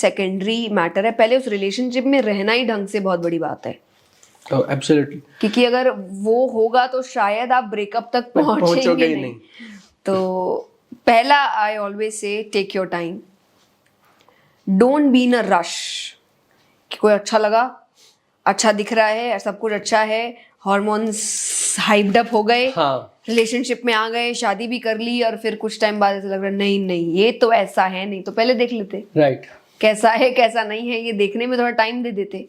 Secondary matter है, पहले उस रिलेशनशिप में रहना ही ढंग से बहुत बड़ी बात है। एब्सोल्युटली, क्योंकि अगर वो होगा तो शायद आप ब्रेकअप तक पहुंचेंगे नहीं। तो पहला, I always say take your time, don't be in a rush कि कोई अच्छा लगा, अच्छा दिख रहा है, सब कुछ अच्छा है, हार्मोन्स हाइप्ड अप हो गए, रिलेशनशिप में आ गए, शादी भी कर ली, और फिर कुछ टाइम बाद ऐसा लग रहा है नहीं नहीं ये तो ऐसा है नहीं, तो पहले देख लेते राइट कैसा है कैसा नहीं है, ये देखने में थोड़ा टाइम दे देते।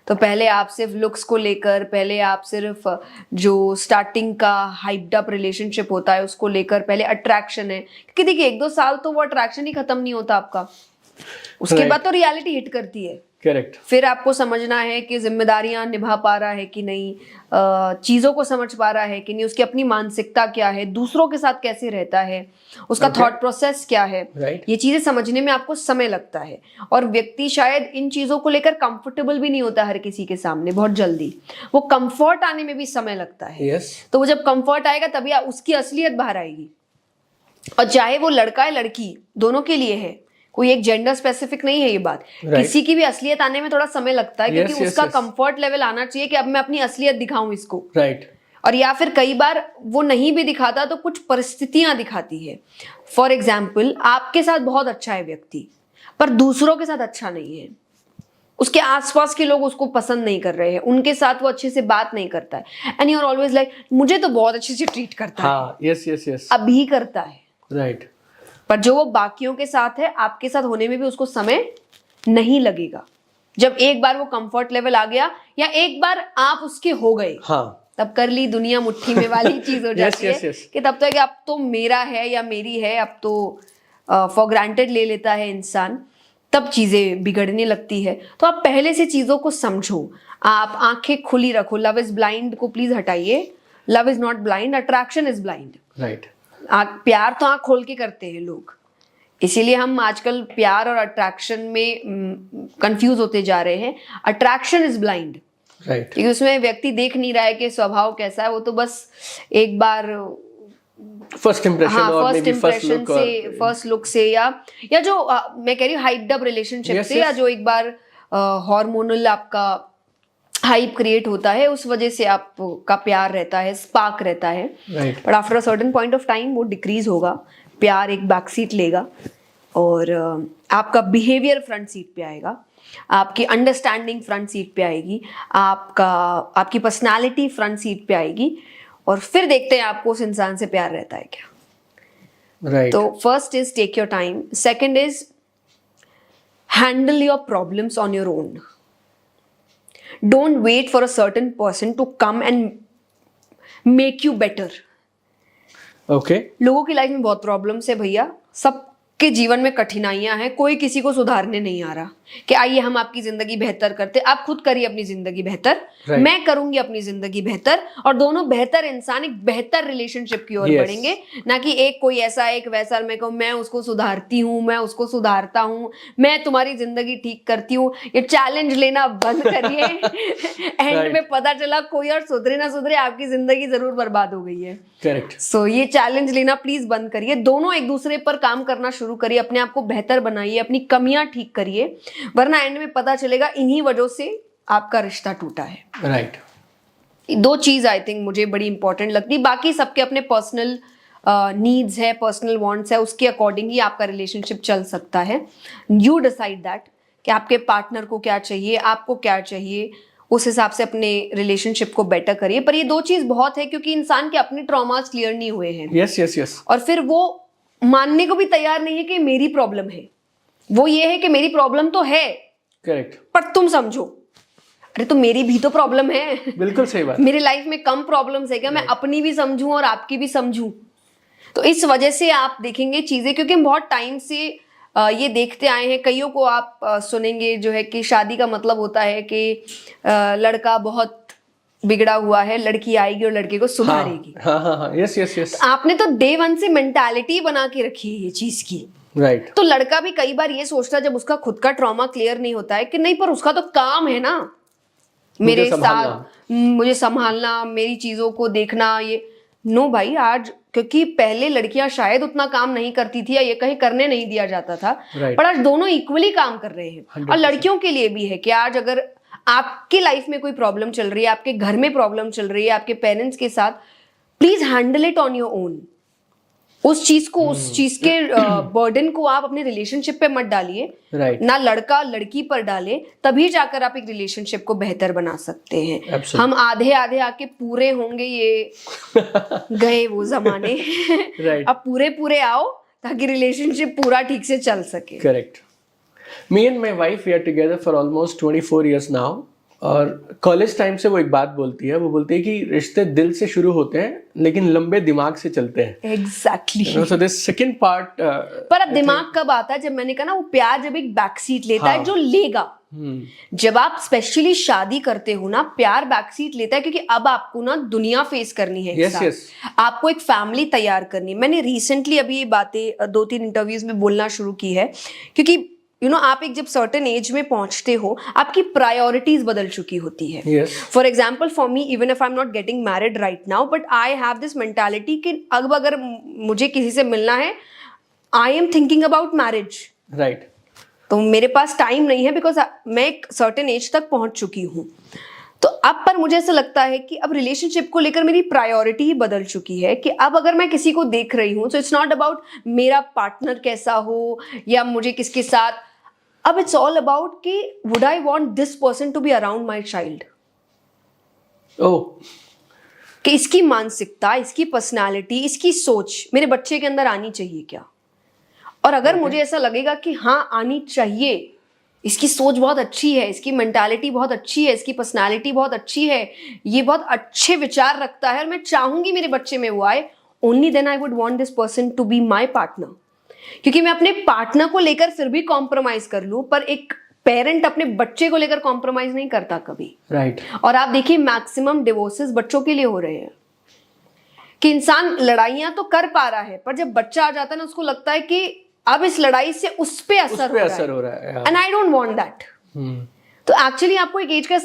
तो पहले आप सिर्फ लुक्स को लेकर, पहले आप सिर्फ जो स्टार्टिंग का हाइप्ड अप रिलेशनशिप होता है उसको लेकर, पहले अट्रैक्शन है, क्योंकि देखिए 1-2 साल तो वो अट्रैक्शन ही खत्म नहीं होता आपका, उसके बाद तो रियलिटी हिट करती है। करेक्ट। फिर आपको समझना है कि जिम्मेदारियां निभा पा रहा है कि नहीं, चीजों को समझ पा रहा है कि नहीं, उसकी अपनी मानसिकता क्या है, दूसरों के साथ कैसे रहता है, उसका थॉट प्रोसेस क्या है, ये चीजें समझने में आपको समय लगता है। और व्यक्ति शायद इन चीजों को लेकर कंफर्टेबल भी नहीं होता हर किसी के सामने बहुत जल्दी, वो कंफर्ट आने में भी समय लगता है। तो वो जब कंफर्ट आएगा तभी उसकी असलियत बाहर आएगी। और चाहे वो लड़का है लड़की, दोनों के लिए है, कोई एक जेंडर स्पेसिफिक नहीं है ये बात। किसी की भी असलियत आने में थोड़ा समय लगता है, क्योंकि उसका कंफर्ट लेवल आना चाहिए कि अब मैं अपनी असलियत दिखाऊं इसको। और या फिर कई बार वो नहीं भी दिखाता तो कुछ परिस्थितियां दिखाती है। फॉर एग्जाम्पल, आपके साथ बहुत अच्छा है व्यक्ति, पर दूसरों के साथ अच्छा नहीं है, उसके आसपास के लोग उसको पसंद नहीं कर रहे हैं, उनके साथ वो अच्छे से बात नहीं करता है, and you are always like मुझे तो बहुत अच्छे से ट्रीट करता है। यस यस यस, अभी करता है, राइट। पर जो वो बाकियों के साथ है, आपके साथ होने में भी उसको समय नहीं लगेगा। जब एक बार वो कंफर्ट लेवल आ गया, या एक बार आप उसके हो गए, तब कर ली दुनिया मुट्ठी में वाली चीज हो जाती है कि तब तो है कि अब तो मेरा है या मेरी है, अब तो फॉर ग्रांटेड ले लेता है इंसान, तब चीजें बिगड़ने लगती है। तो आप पहले से चीजों को समझो, आप आंखें खुली रखो। लव इज ब्लाइंड को प्लीज हटाइए, love is not blind, attraction is blind. Right. प्यार तो आंख खोल के करते हैं लोग, इसीलिए हम आजकल प्यार और अट्रैक्शन में कंफ्यूज होते जा रहे हैं। अट्रैक्शन इज ब्लाइंड, राइट, क्योंकि उसमें व्यक्ति देख नहीं रहा है कि स्वभाव कैसा है, वो तो बस एक बार फर्स्ट इंप्रेशन से, फर्स्ट लुक से, या जो मैं कह रही हूँ हाइप्ड अप रिलेशनशिप से, या जो एक बार हार्मोनल आपका हाइप क्रिएट होता है, उस वजह से आपका प्यार रहता है, स्पार्क रहता है, but after a certain point of time वो डिक्रीज होगा, प्यार एक बैक सीट लेगा, और आपका बिहेवियर फ्रंट सीट पे आएगा, आपकी अंडरस्टैंडिंग फ्रंट सीट पे आएगी, आपकी पर्सनालिटी फ्रंट सीट पे आएगी, और फिर देखते हैं आपको उस इंसान से प्यार रहता है क्या। राइट। तो first is take your time, second is handle your problems on your own. Don't wait for a certain person to come and make you better. Okay. लोगों की लाइफ में बहुत प्रॉब्लम्स है भैया, सबके जीवन में कठिनाइयां हैं, कोई किसी को सुधारने नहीं आ रहा कि आइए हम आपकी जिंदगी बेहतर करते। आप खुद करिए अपनी जिंदगी बेहतर, मैं करूंगी अपनी जिंदगी बेहतर, और दोनों बेहतर इंसान एक बेहतर रिलेशनशिप की ओर बढ़ेंगे, ना कि एक कोई ऐसा एक वैसा, मैं उसको सुधारती हूँ, मैं उसको सुधारता हूँ, मैं तुम्हारी जिंदगी ठीक करती हूँ। ये चैलेंज लेना बंद करिए। एंड में पता चला कोई और सुधरे ना सुधरे, आपकी जिंदगी जरूर बर्बाद हो गई है। करेक्ट। सो ये चैलेंज लेना प्लीज बंद करिए, दोनों एक दूसरे पर काम करना शुरू करिए, अपने आप को बेहतर बनाइए, अपनी कमियां ठीक करिए, वरना एंड में पता चलेगा इन्हीं वजहों से आपका रिश्ता टूटा है। राइट। दो चीज आई थिंक मुझे बड़ी इंपॉर्टेंट लगती, बाकी सबके अपने पर्सनल नीड्स है, पर्सनल वांट्स है, उसके अकॉर्डिंग ही आपका रिलेशनशिप चल सकता है। यू डिसाइड दैट कि आपके पार्टनर को क्या चाहिए, आपको क्या चाहिए, उस हिसाब से अपने रिलेशनशिप को बेटर करिए। पर ये दो चीज बहुत है, क्योंकि इंसान के अपने ट्रॉमास क्लियर नहीं हुए हैं। Yes yes yes. और फिर वो मानने को भी तैयार नहीं है कि मेरी प्रॉब्लम है, वो ये है कि मेरी प्रॉब्लम तो है, करेक्ट, पर तुम समझो। अरे तो मेरी भी तो प्रॉब्लम है। बिल्कुल सही बात। मेरी लाइफ में कम प्रॉब्लम्स है क्या? मैं अपनी भी समझूं और आपकी भी समझूं। तो इस वजह से आप देखेंगे चीजें, क्योंकि हम बहुत टाइम से ये देखते आए हैं, कईयों को आप सुनेंगे जो है कि शादी का मतलब होता है कि लड़का बहुत बिगड़ा हुआ है, लड़की आएगी और लड़के को सुधारेगी। हाँ, यस यस यस। आपने तो डे वन से मेंटालिटी बना के रखी है ये चीज की। राइट। तो लड़का भी कई बार ये सोचता है, जब उसका खुद का ट्रॉमा क्लियर नहीं होता है, कि नहीं पर उसका तो काम है ना मेरे साथ, मुझे संभालना, मेरी चीजों को देखना, ये नो भाई, आज क्योंकि पहले लड़कियां शायद उतना काम नहीं करती थी या ये कहीं करने नहीं दिया जाता था, पर आज दोनों इक्वली काम कर रहे हैं। और लड़कियों के लिए भी है कि आज अगर आपकी लाइफ में कोई प्रॉब्लम चल रही है, आपके घर में प्रॉब्लम चल रही है आपके पेरेंट्स के साथ, please handle it on your own. उस चीज के बर्डन को आप अपने रिलेशनशिप पे मत डालिए, ना लड़का लड़की पर डाले, तभी जाकर आप एक रिलेशनशिप को बेहतर बना सकते हैं। हम आधे आधे आके पूरे होंगे, ये गए वो जमाने। अब पूरे पूरे आओ ताकि रिलेशनशिप पूरा ठीक से चल सके। Correct. Me and my wife we are together for almost 24 years now, और कॉलेज टाइम से वो एक बात बोलती है, वो बोलती है कि रिश्ते दिल से शुरू होते हैं लेकिन लंबे दिमाग से चलते हैं। Exactly. So this second part. पर अब दिमाग कब आता है? जब मैंने कहा ना, वो प्यार जब एक बैक सीट लेता है, जो लेगा। जब आप स्पेशली शादी करते हो ना, प्यार बैक सीट लेता है, क्योंकि अब आपको ना दुनिया फेस करनी है। yes. आपको एक फैमिली तैयार करनी है। मैंने रिसेंटली अभी ये बातें 2-3 इंटरव्यूज में बोलना शुरू की है, क्योंकि आप एक जब सर्टेन एज में पहुंचते हो, आपकी प्रायोरिटीज बदल चुकी होती है। For example, for me, even if I am not getting married right now, but I have this mentality कि अब अगर मुझे किसी से मिलना है, I am thinking about marriage. Right. तो मेरे पास टाइम नहीं है, बिकॉज मैं एक सर्टेन एज तक पहुंच चुकी हूँ। तो अब पर मुझे ऐसा लगता है कि अब रिलेशनशिप को लेकर मेरी प्रायोरिटी ही बदल चुकी है, कि अब अगर मैं किसी को देख रही हूँ, तो इट्स नॉट अबाउट मेरा पार्टनर कैसा हो या मुझे किसके साथ, अब इट्स ऑल अबाउट कि would I want this person to be around my child. कि इसकी मानसिकता, इसकी पर्सनालिटी, इसकी सोच मेरे बच्चे के अंदर आनी चाहिए क्या? और अगर मुझे ऐसा लगेगा कि हाँ आनी चाहिए, इसकी सोच बहुत अच्छी है, इसकी मेंटालिटी बहुत अच्छी है, इसकी पर्सनालिटी बहुत अच्छी है, ये बहुत अच्छे विचार रखता है और मैं चाहूंगी मेरे बच्चे में वो आए, only then I would want this person to be my partner. क्योंकि मैं अपने पार्टनर को लेकर फिर भी कॉम्प्रोमाइज कर लूं, पर एक पेरेंट अपने बच्चे को लेकर कॉम्प्रोमाइज नहीं करता कभी। राइट। और आप देखिए, मैक्सिमम डिवोर्सेस बच्चों के लिए हो रहे हैं, कि इंसान लड़ाइयां तो कर पा रहा है, पर जब बच्चा आ जाता है ना, उसको लगता है कि अब इस लड़ाई से उस पे असर हो रहा है, and I don't want that. तो एक्चुअली आपको एक एज का